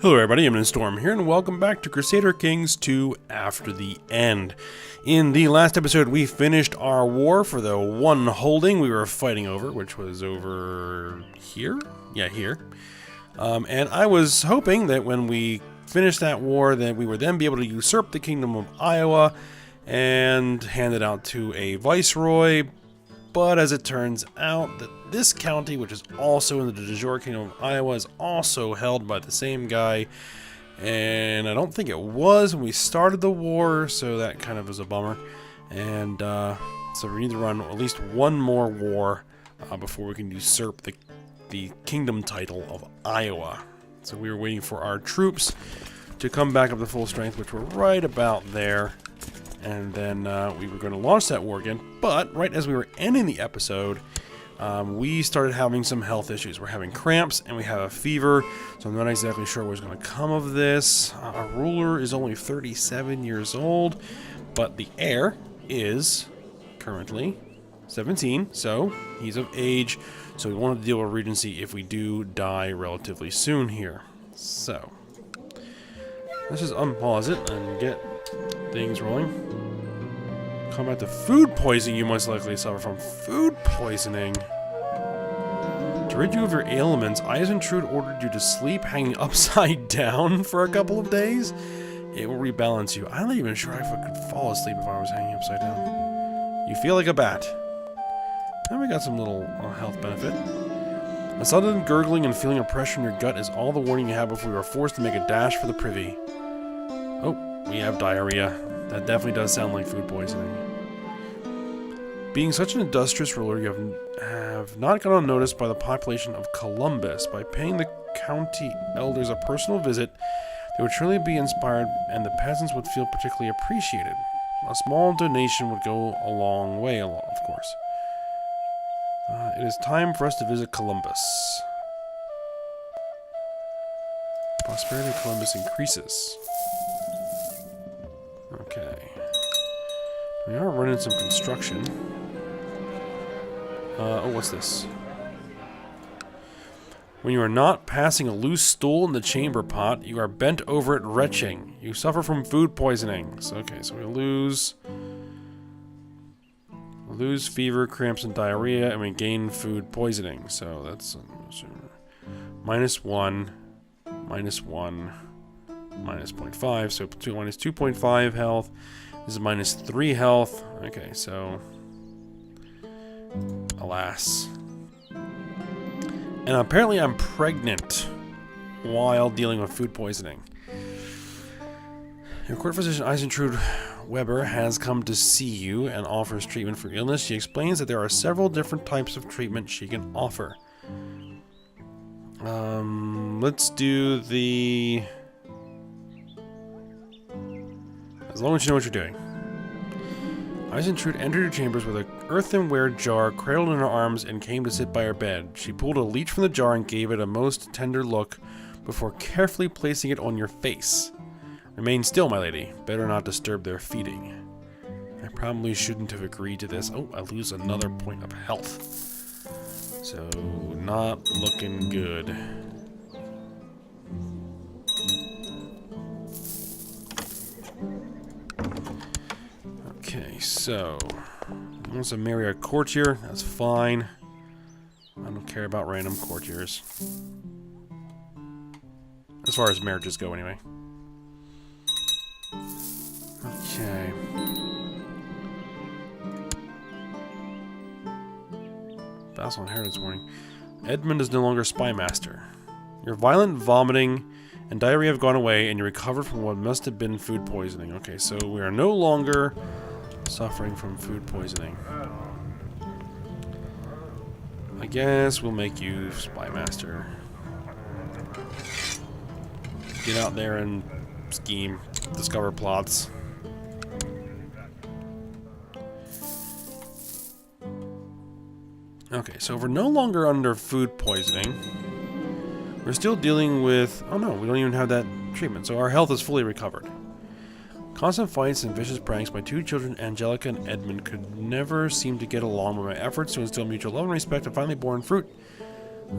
Hello everybody, I'm Storm here, and welcome back to Crusader Kings II After the End. In the last episode, we finished our war for the one holding we were fighting over, which was over here? Yeah, here. And I was hoping that when we finished that war, that we would then be able to usurp the Kingdom of Iowa and hand it out to a viceroy. But as it turns out, that this county, which is also in the de jure Kingdom of Iowa, is also held by the same guy. And I don't think it was when we started the war, so that kind of is a bummer. And so we need to run at least one more war before we can usurp the kingdom title of Iowa. So we were waiting for our troops to come back up to full strength, which were right about there. And then we were going to launch that war again, but right as we were ending the episode, we started having some health issues. We're having cramps and we have a fever, so I'm not exactly sure what's going to come of this. Our ruler is only 37 years old, but the heir is currently 17, so he's of age, so we wanted to deal with regency if we do die relatively soon here. So, let's just unpause it and get things rolling. Combat to food poisoning you most likely suffer from. Food poisoning. To rid you of your ailments, Eisentrud ordered you to sleep hanging upside down for a couple of days. It will rebalance you. I'm not even sure if I could fall asleep if I was hanging upside down. You feel like a bat. And we got some little health benefit. A sudden gurgling and feeling of pressure in your gut is all the warning you have before you are forced to make a dash for the privy. Oh, we have diarrhea. That definitely does sound like food poisoning. Being such an industrious ruler, you have not gone unnoticed by the population of Columbus. By paying the county elders a personal visit, they would surely be inspired and the peasants would feel particularly appreciated. A small donation would go a long way, of course. It is time for us to visit Columbus. Prosperity of Columbus increases. Okay. We are running some construction. Oh, what's this? When you are not passing a loose stool in the chamber pot, you are bent over it retching. You suffer from food poisoning. So, okay, so we lose fever, cramps, and diarrhea, and we gain food poisoning. So that's -1, -1. Minus 0.5, so minus 2.5 health. This is minus 3 health. Okay, so alas. And apparently I'm pregnant while dealing with food poisoning. Your court physician Eisentrud Weber has come to see you and offers treatment for illness. She explains that there are several different types of treatment she can offer. Let's do the... As long as you know what you're doing. Eisentrud entered her chambers with an earthenware jar cradled in her arms and came to sit by her bed. She pulled a leech from the jar and gave it a most tender look before carefully placing it on your face. Remain still, my lady. Better not disturb their feeding. I probably shouldn't have agreed to this. Oh, I lose another point of health. So, not looking good. Okay, so he wants to marry a courtier. That's fine. I don't care about random courtiers. As far as marriages go, anyway. Okay. Vassal inheritance warning. Edmund is no longer spymaster. Your violent vomiting and diarrhea have gone away, and you recovered from what must have been food poisoning. Okay, so we are no longer suffering from food poisoning. I guess we'll make you spymaster. Get out there and scheme, discover plots. Okay, so we're no longer under food poisoning. We're still dealing with... Oh no, we don't even have that treatment, so our health is fully recovered. Constant fights and vicious pranks, my two children, Angelica and Edmund, could never seem to get along, but my efforts to instill mutual love and respect have finally borne fruit.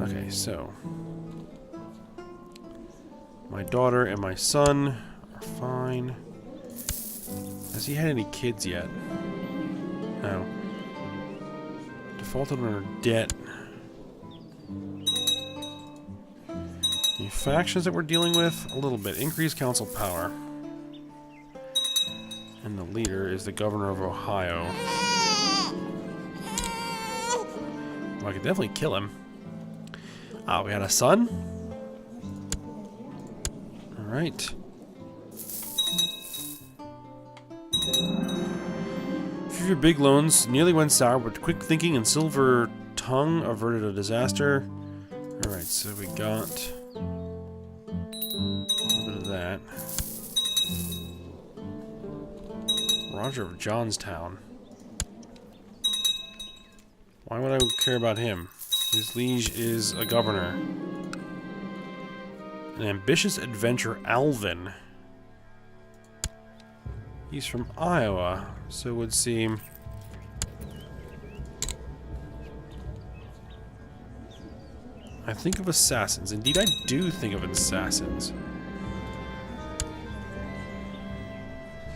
Okay, so... My daughter and my son are fine. Has he had any kids yet? No. Defaulted on our debt. Any factions that we're dealing with? A little bit. Increased council power. And the leader is the governor of Ohio. Well, I could definitely kill him. Ah, we had a son? Alright. A few of your big loans nearly went sour, but quick thinking and silver tongue averted a disaster. Alright, so we got a little bit of that. Roger of Johnstown. Why would I care about him? His liege is a governor. An ambitious adventurer, Alvin. He's from Iowa, so it would seem... I think of assassins. Indeed, I do think of assassins.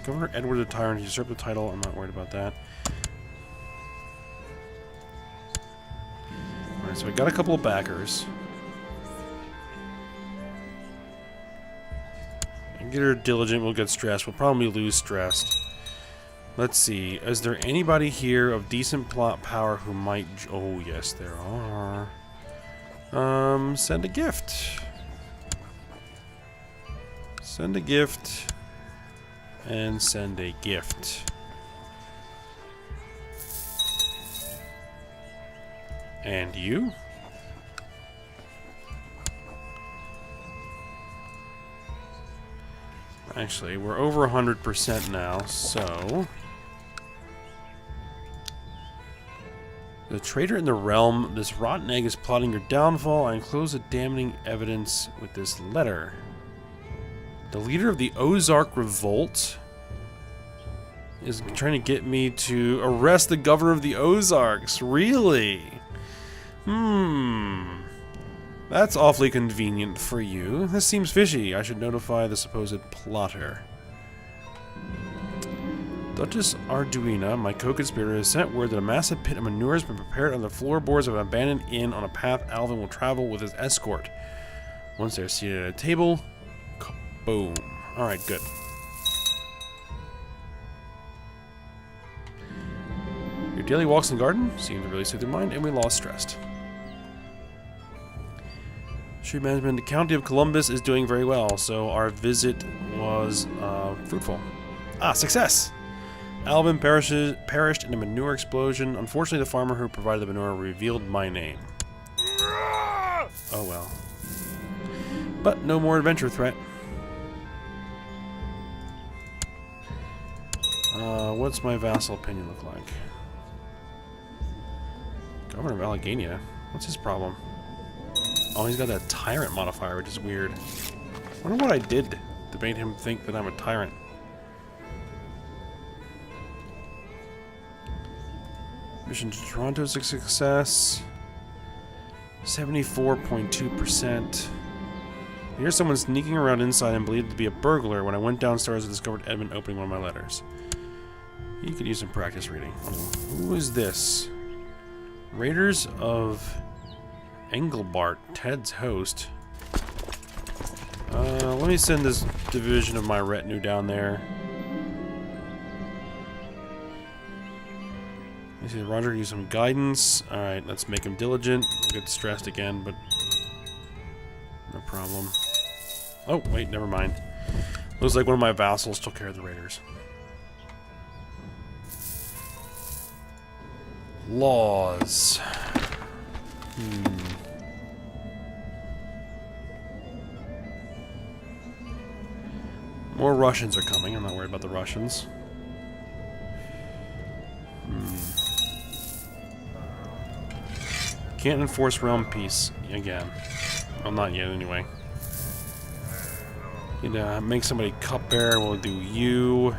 Governor Edward the Tyrant, he usurped the title. I'm not worried about that. Alright, so we got a couple of backers. Get her diligent, we'll get stressed. We'll probably lose stressed. Let's see. Is there anybody here of decent plot power who might... Oh, yes, there are. Send a gift. Send a gift. And send a gift. And you? Actually, we're over 100% now, so... The traitor in the realm, this rotten egg is plotting your downfall. I enclose the damning evidence with this letter. The leader of the Ozark Revolt is trying to get me to arrest the governor of the Ozarks. Really? That's awfully convenient for you. This seems fishy. I should notify the supposed plotter. Duchess Arduina, my co-conspirator, has sent word that a massive pit of manure has been prepared on the floorboards of an abandoned inn on a path Alvin will travel with his escort. Once they're seated at a table, boom. Alright, good. Your daily walks in the garden seem to really soothe your mind, and we lost stressed. Street management, the county of Columbus is doing very well, so our visit was fruitful. Ah, success! Alvin perished in a manure explosion. Unfortunately, the farmer who provided the manure revealed my name. Oh well. But no more adventure threat. What's my vassal opinion look like? Governor of Allegheny. What's his problem? Oh, he's got that tyrant modifier, which is weird. I wonder what I did to make him think that I'm a tyrant. Mission to Toronto is a success. 74.2%. Here's someone sneaking around inside and believed to be a burglar. When I went downstairs, I discovered Edmund opening one of my letters. You could use some practice reading. Who is this? Raiders of Engelbart, Ted's host. Let me send this division of my retinue down there. I see Roger use some guidance. Alright, let's make him diligent. We'll get stressed again, but no problem. Oh, wait, never mind. Looks like one of my vassals took care of the raiders. Laws. More Russians are coming. I'm not worried about the Russians. Can't enforce realm peace again. Well, not yet, anyway. You know, make somebody cupbearer. We'll do you.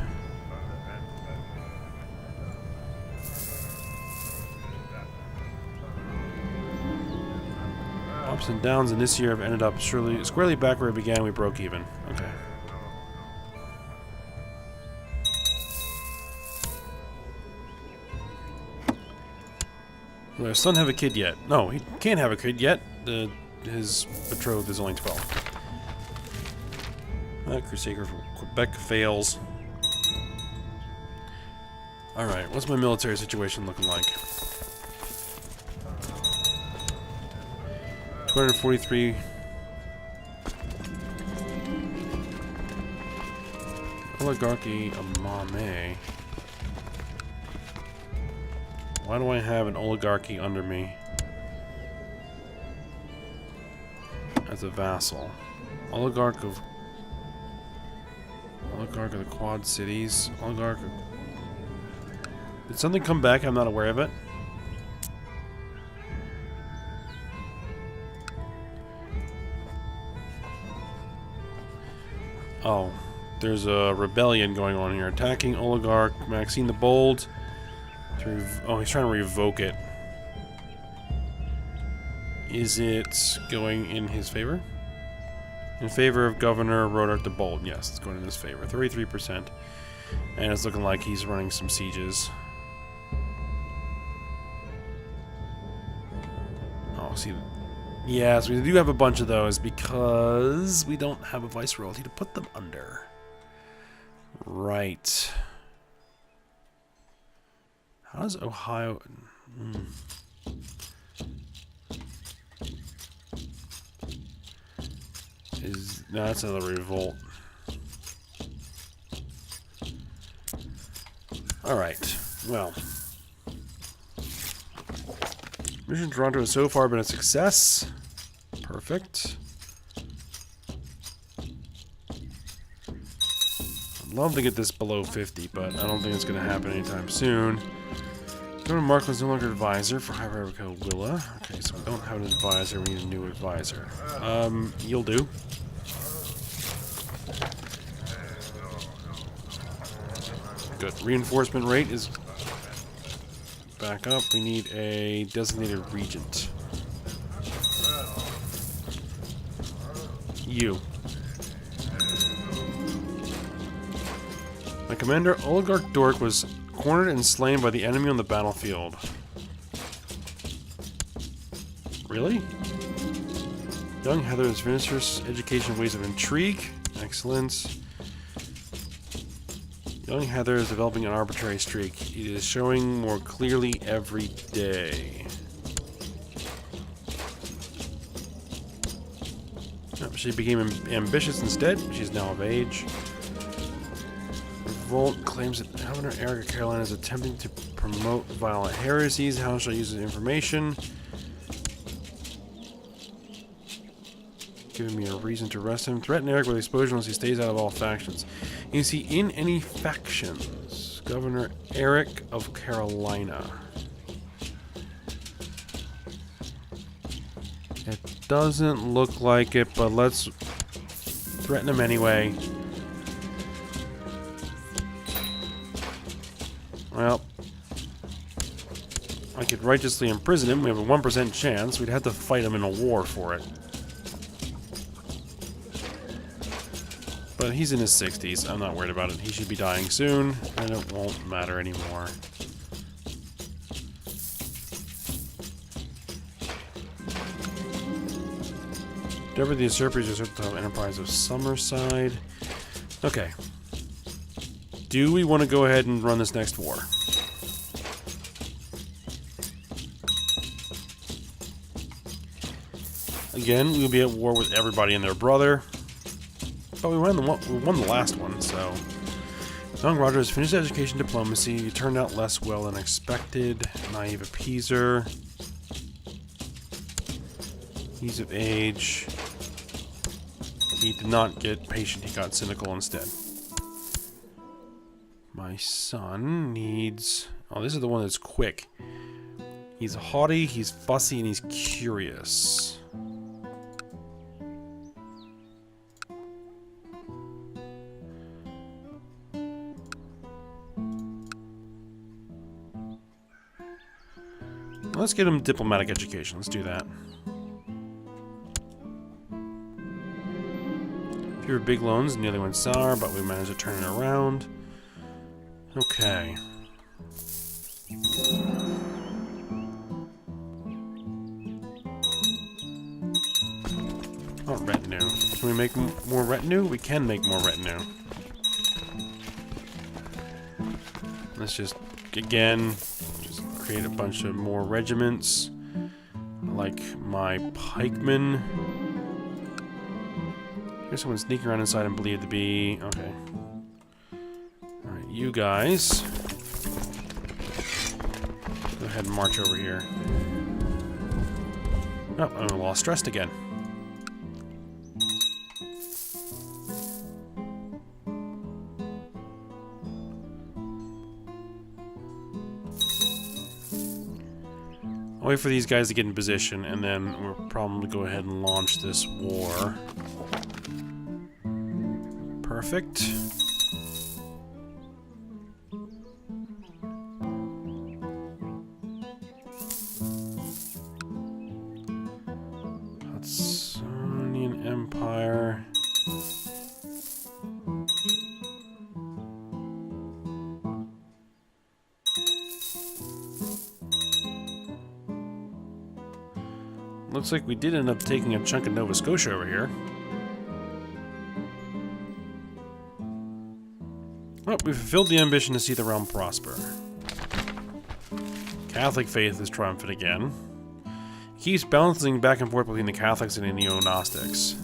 ups and downs, and this year I've ended up squarely back where I began. We broke even. Okay. Will our son have a kid yet? No, he can't have a kid yet. His betrothed is only 12. Crusader from Quebec fails. Alright, what's my military situation looking like? 243. Oligarchy of Mame. Why do I have an oligarchy under me as a vassal? Oligarch of the Quad Cities. Oligarch of... Did something come back? I'm not aware of it. Oh, there's a rebellion going on here. Attacking Oligarch Maxine the Bold. Oh, he's trying to revoke it. Is it going in his favor? In favor of Governor Roderick the Bold. Yes, it's going in his favor. 33%. And it's looking like he's running some sieges. Oh, see. Yes, we do have a bunch of those because we don't have a viceroyalty to put them under. Right. How does Ohio... No, that's another revolt. Alright, well. Mission Toronto has so far been a success. Perfect. I'd love to get this below 50, but I don't think it's going to happen anytime soon. Governor Mark was no longer advisor for Hierarchical Willa. Okay, so we don't have an advisor, we need a new advisor. You'll do. Good. Reinforcement rate is back up. We need a designated regent. You. My commander, Oligarch Dork, was cornered and slain by the enemy on the battlefield. Really? Young Heather has finished her education in ways of intrigue. Excellent. Young Heather is developing an arbitrary streak. It is showing more clearly every day. Oh, she became ambitious instead. She's now of age. Revolt claims that Governor Eric of Carolina is attempting to promote violent heresies. How shall I use this information? Giving me a reason to arrest him. Threaten Eric with exposure unless he stays out of all factions. Is he in any factions? Governor Eric of Carolina. It doesn't look like it, but let's threaten him anyway. Well, I could righteously imprison him. We have a 1% chance. We'd have to fight him in a war for it. But he's in his 60s. I'm not worried about it. He should be dying soon, and it won't matter anymore. Endeavor the usurpers usurp the enterprise of Summerside. Okay. Do we want to go ahead and run this next war? Again, we'll be at war with everybody and their brother. But we won the last one, so... Young Rogers finished education diplomacy. He turned out less well than expected. Naive appeaser. He's of age. He did not get patient, he got cynical instead. My son needs... Oh, this is the one that's quick. He's haughty, he's fussy, and he's curious. Let's get him diplomatic education. Let's do that. Fewer big loans and the other one's sour, but we managed to turn it around. Okay. Oh, retinue. Can we make more retinue? We can make more retinue. Let's just, again, just create a bunch of more regiments. Like my pikemen. Here's someone sneaking around inside and believed to be... Okay. Alright, you guys. Go ahead and march over here. Oh, I lost stressed again. I'll wait for these guys to get in position, and then we'll probably go ahead and launch this war. Perfect. Hudsonian Empire. Looks like we did end up taking a chunk of Nova Scotia over here. Oh, we fulfilled the ambition to see the realm prosper. Catholic faith is triumphant again. It keeps balancing back and forth between the Catholics and the Neo-Gnostics.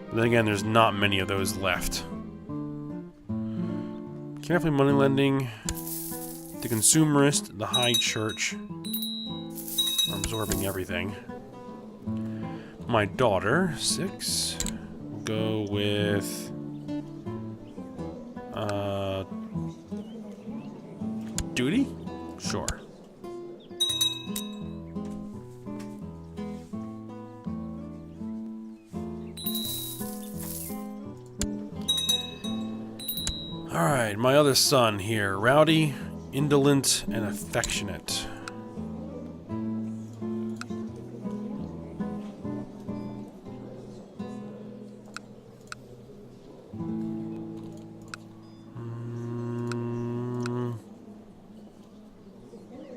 But then again, there's not many of those left. Carefully money lending. The consumerist, the high church, are absorbing everything. My daughter, 6, will go with duty? Sure. Alright, my other son here, rowdy, indolent, and affectionate.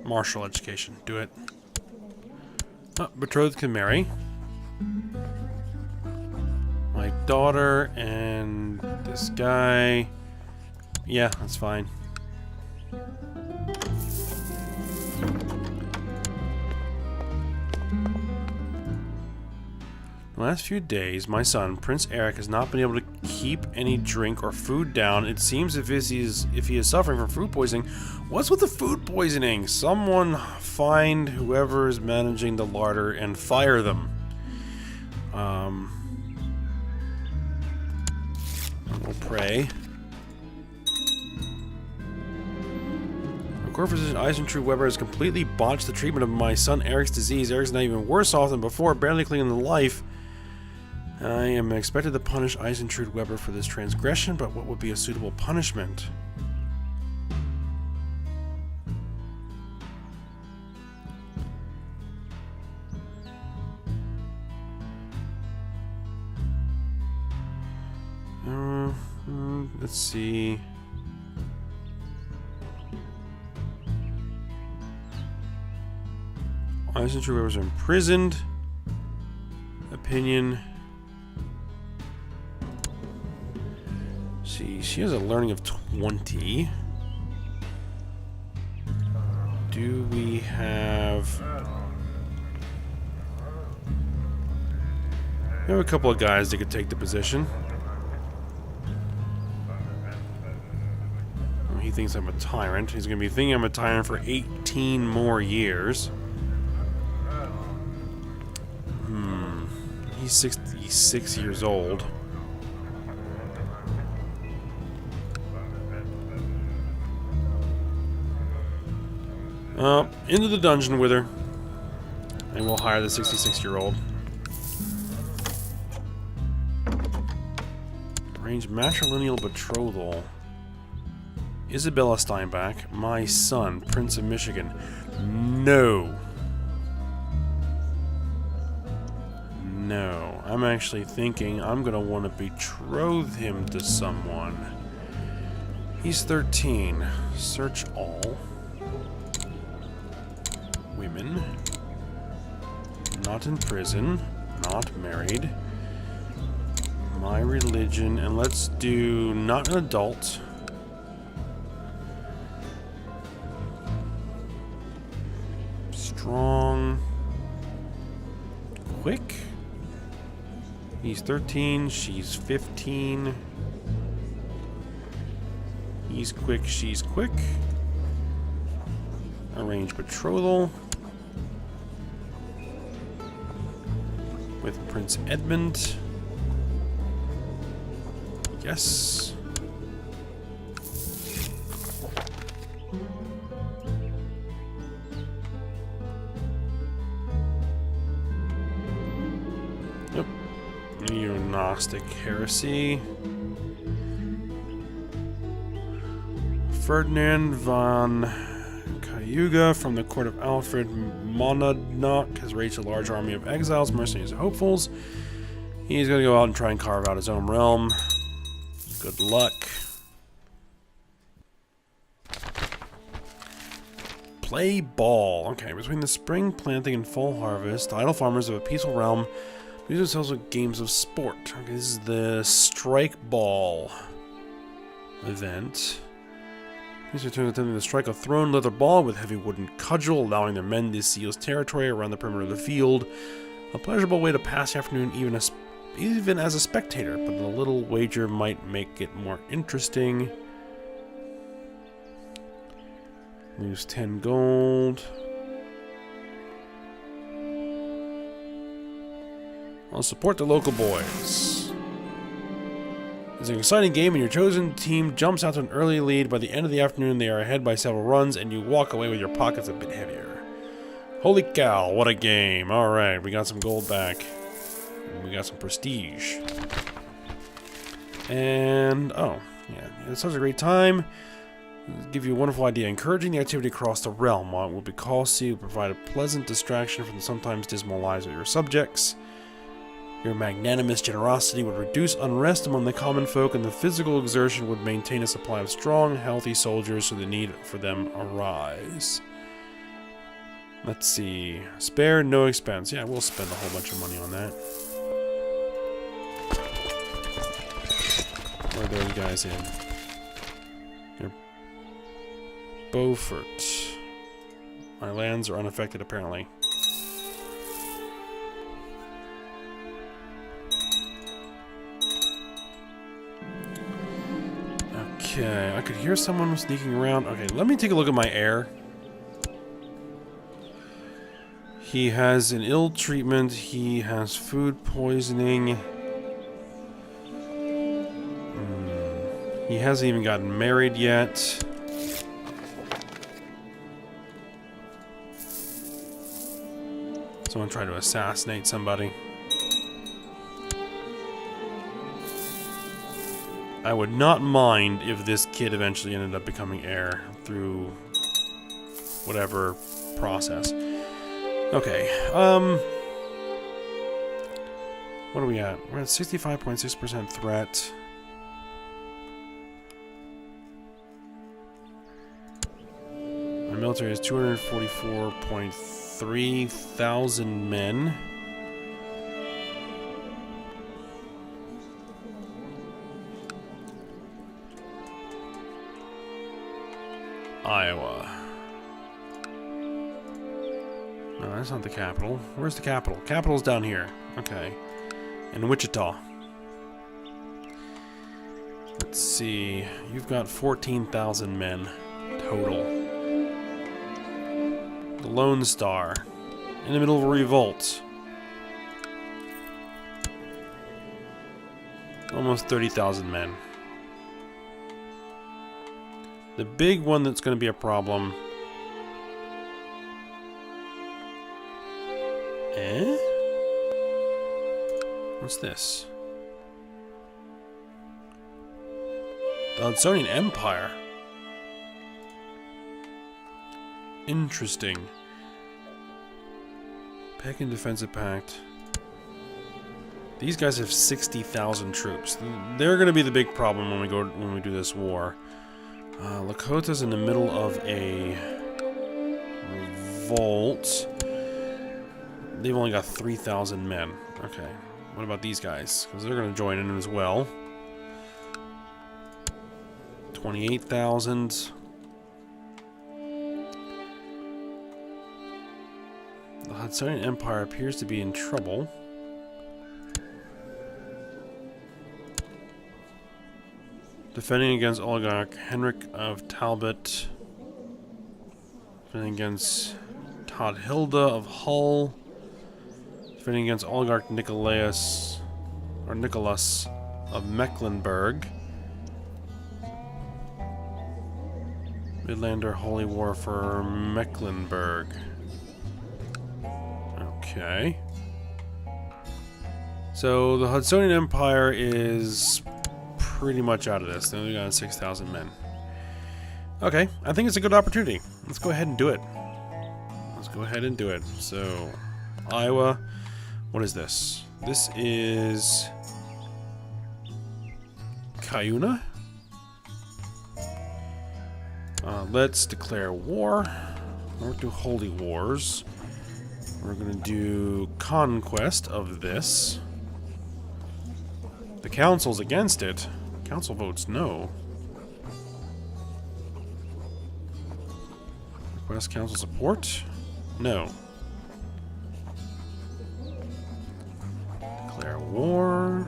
Martial education, do it. Oh, betrothed can marry. My daughter and this guy. Yeah, that's fine. The last few days, my son, Prince Eric, has not been able to keep any drink or food down. It seems if he is suffering from food poisoning. What's with the food poisoning? Someone find whoever is managing the larder and fire them. We'll pray. Court physician Eisentrue Weber has completely botched the treatment of my son Eric's disease. Eric's not even worse off than before, barely clinging to life. I am expected to punish Eisentrue Weber for this transgression, but what would be a suitable punishment? Let's see. Eisentrue Weber was imprisoned. Opinion. See, she has a learning of 20. Do we have... We have a couple of guys that could take the position. He thinks I'm a tyrant. He's going to be thinking I'm a tyrant for 18 more years. He's 66 years old. Into the dungeon with her. And we'll hire the 66-year-old. Arrange matrilineal betrothal. Isabella Steinbach, my son, Prince of Michigan. No. No, I'm actually thinking I'm gonna want to betroth him to someone. He's 13. Search all. Women. Not in prison. Not married. My religion. And let's do not an adult. Strong. Quick. He's 13. She's 15. He's quick. She's quick. Arrange betrothal. With Prince Edmund. Yes. Yep. Neo-Gnostic heresy. Ferdinand von Cayuga from the court of Alfred Monadnock has raised a large army of exiles, mercenaries, and hopefuls. He's going to go out and try and carve out his own realm. Good luck. Play ball. Okay, between the spring planting and fall harvest, idle farmers of a peaceful realm use themselves with games of sport. Okay, this is the strike ball event. These returns attempting to strike a thrown leather ball with heavy wooden cudgel, allowing their men to seal territory around the perimeter of the field. A pleasurable way to pass the afternoon even as a spectator, but a little wager might make it more interesting. Lose 10 gold. I'll support the local boys. It's an exciting game, and your chosen team jumps out to an early lead. By the end of the afternoon, they are ahead by several runs, and you walk away with your pockets a bit heavier. Holy cow, what a game. Alright, we got some gold back. And we got some prestige. And, oh, yeah, it's such a great time. It'll give you a wonderful idea. Encouraging the activity across the realm. While it will be costly, it will provide a pleasant distraction from the sometimes dismal lives of your subjects. Your magnanimous generosity would reduce unrest among the common folk, and the physical exertion would maintain a supply of strong, healthy soldiers so the need for them arise. Let's see. Spare no expense. Yeah, we'll spend a whole bunch of money on that. Where are those guys in? Here. Beaufort. My lands are unaffected, apparently. Okay, I could hear someone sneaking around. Okay, let me take a look at my heir. He has an ill treatment. He has food poisoning. He hasn't even gotten married yet. Someone tried to assassinate somebody. I would not mind if this kid eventually ended up becoming heir through whatever process. Okay, what are we at? We're at 65.6% threat. My military is 244.3 thousand men. Iowa. No, that's not the capital. Where's the capital? Capital's down here. Okay. In Wichita. Let's see. You've got 14,000 men total. The Lone Star. In the middle of a revolt. Almost 30,000 men. The big one that's going to be a problem. Eh? What's this? The Hudsonian Empire. Interesting. Pekin Defensive Pact. These guys have 60,000 troops. They're going to be the big problem when we do this war. Lakota's in the middle of a revolt. They've only got 3,000 men. Okay. What about these guys? Because they're going to join in as well. 28,000. The Hudsonian Empire appears to be in trouble. Defending against oligarch Henrik of Talbot. Defending against Todhilda of Hull. Defending against oligarch Nicholas of Mecklenburg. Midlander Holy War for Mecklenburg. Okay. So the Hudsonian Empire is pretty much out of this. They only got 6,000 men. Okay, I think it's a good opportunity. Let's go ahead and do it. Let's go ahead and do it. So, Iowa. What is this? This is Cuyuna. Let's declare war. We're going to do holy wars. We're going to do conquest of this. The council's against it. Council votes no. Request council support? No. Declare war.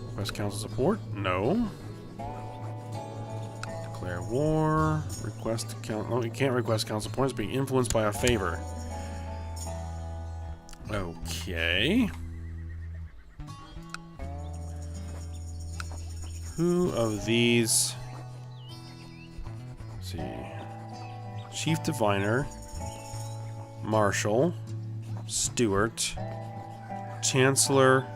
Request council support? No. Declare war. Request council. No, you can't request council points. Being influenced by a favor. Okay. Who of these? Let's see. Chief Diviner, Marshal, Stewart, Chancellor,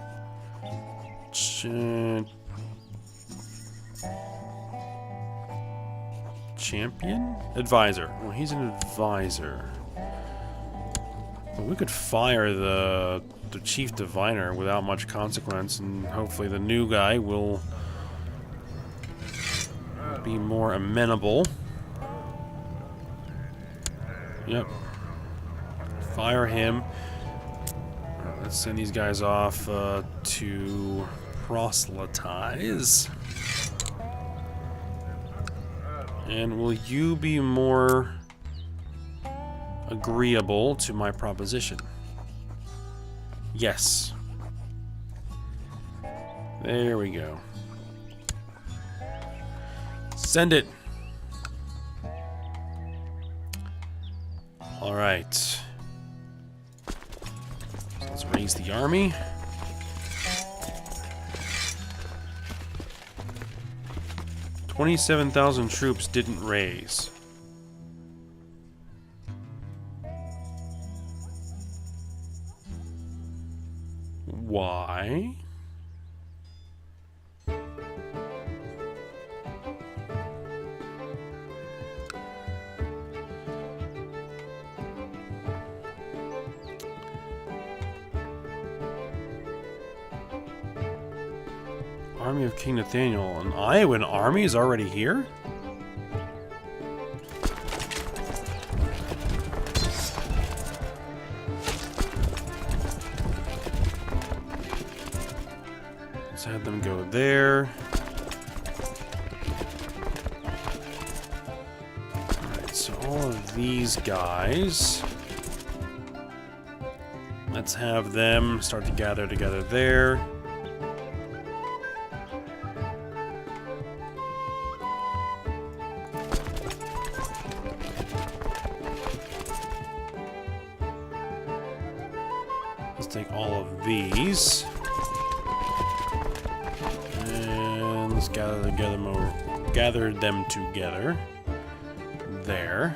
Champion? Advisor. Well, he's an advisor. But we could fire the Chief Diviner without much consequence, and hopefully the new guy will be more amenable. Yep. Fire him. Let's send these guys off to proselytize. And will you be more agreeable to my proposition? Yes. There we go. Send it. All right. So let's raise the army. $27,000 troops didn't raise. Why? Army of King Nathaniel. An Iowan army is already here? Let's have them go there. Alright, so all of these guys, let's have them start to gather together there. Take all of these and let's gather them together there.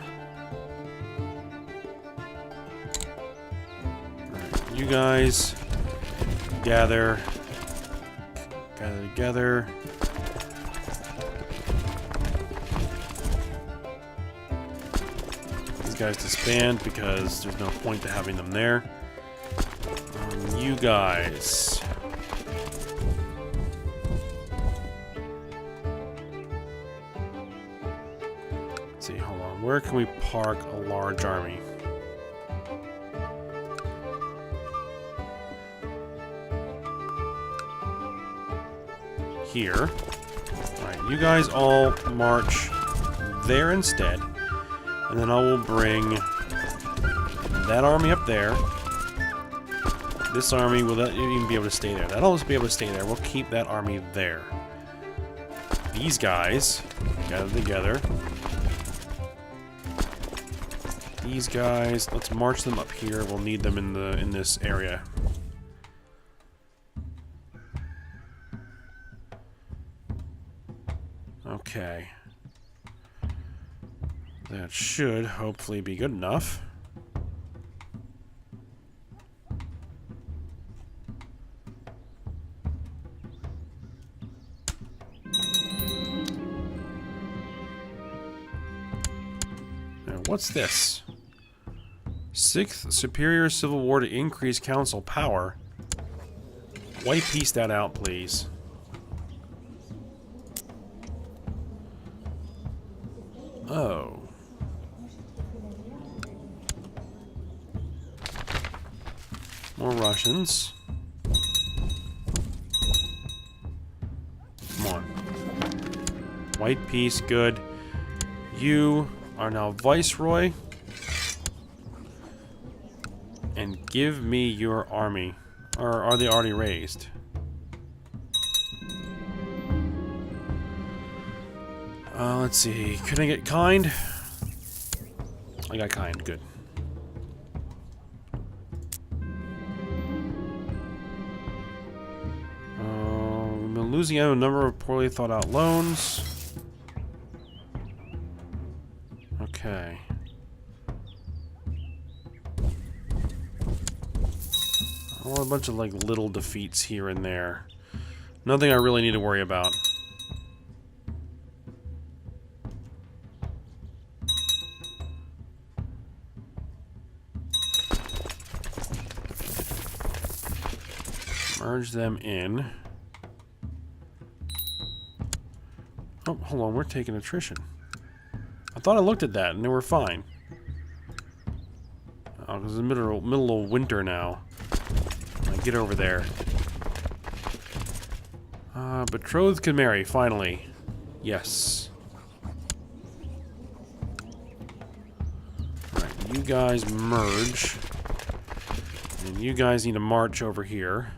Alright, you guys gather together. These guys disband because there's no point to having them there. You you guys. Let's see, hold on. Where can we park a large army? Here. Alright, you guys all march there instead. And then I will bring that army up there. This army will not even be able to stay there. That'll also be able to stay there. We'll keep that army there. These guys gather together. These guys, let's march them up here. We'll need them in this area. Okay. That should hopefully be good enough. Now, what's this? 6th Superior Civil War to increase council power. White piece that out, please. Oh. More Russians. Come on. White piece, good. You are now Viceroy. And give me your army. Or are they already raised? Let's see. Can I get kind? I got kind. Good. We've been losing out a number of poorly thought out loans. Okay. Oh, a bunch of like little defeats here and there. Nothing I really need to worry about. Merge them in. Oh, hold on, we're taking attrition. I thought I looked at that and they were fine. Oh, because it's the middle of winter now. Get over there. Betrothed can marry, finally. Yes. Alright, you guys merge. And you guys need to march over here.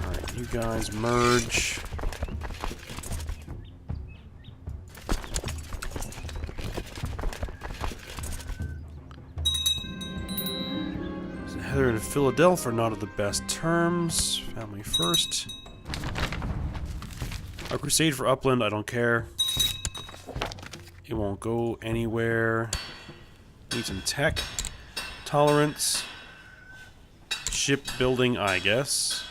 Alright, you guys merge. Heather and Philadelphia are not of the best terms. Family first. A crusade for Upland, I don't care. It won't go anywhere. Need some tech. Tolerance. Shipbuilding, I guess.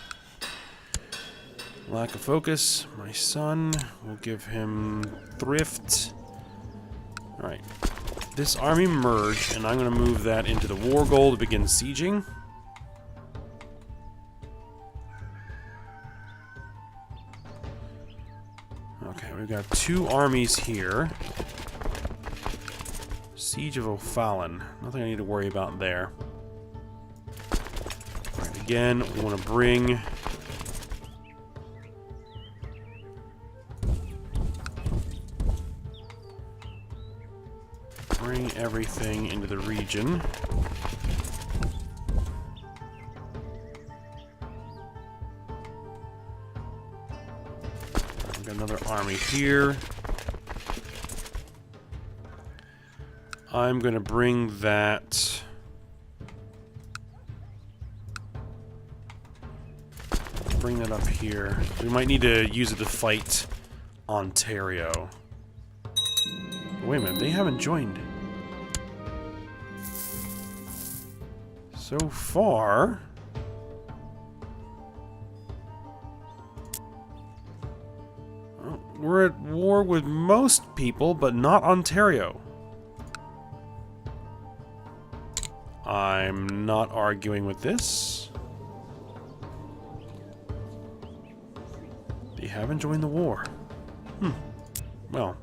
Lack of focus. My son. We'll give him thrift. Alright. This army merged, and I'm going to move that into the war goal to begin sieging. Okay, we've got 2 armies here. Siege of O'Fallon. Nothing I need to worry about there. Alright, again, we want to bring everything into the region. We've got another army here. I'm going to bring that up here. We might need to use it to fight Ontario. Wait a minute, they haven't joined. So far, we're at war with most people, but not Ontario. I'm not arguing with this. They haven't joined the war. Well,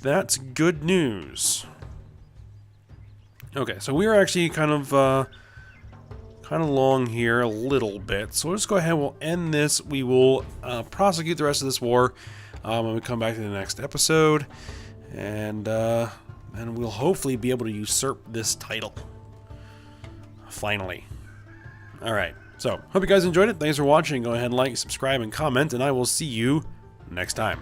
that's good news. Okay, so we are actually kind of long here a little bit. So let's go ahead and we'll end this. We will prosecute the rest of this war when we come back to the next episode. And we'll hopefully be able to usurp this title. Finally. Alright, so hope you guys enjoyed it. Thanks for watching. Go ahead and like, subscribe, and comment, and I will see you next time.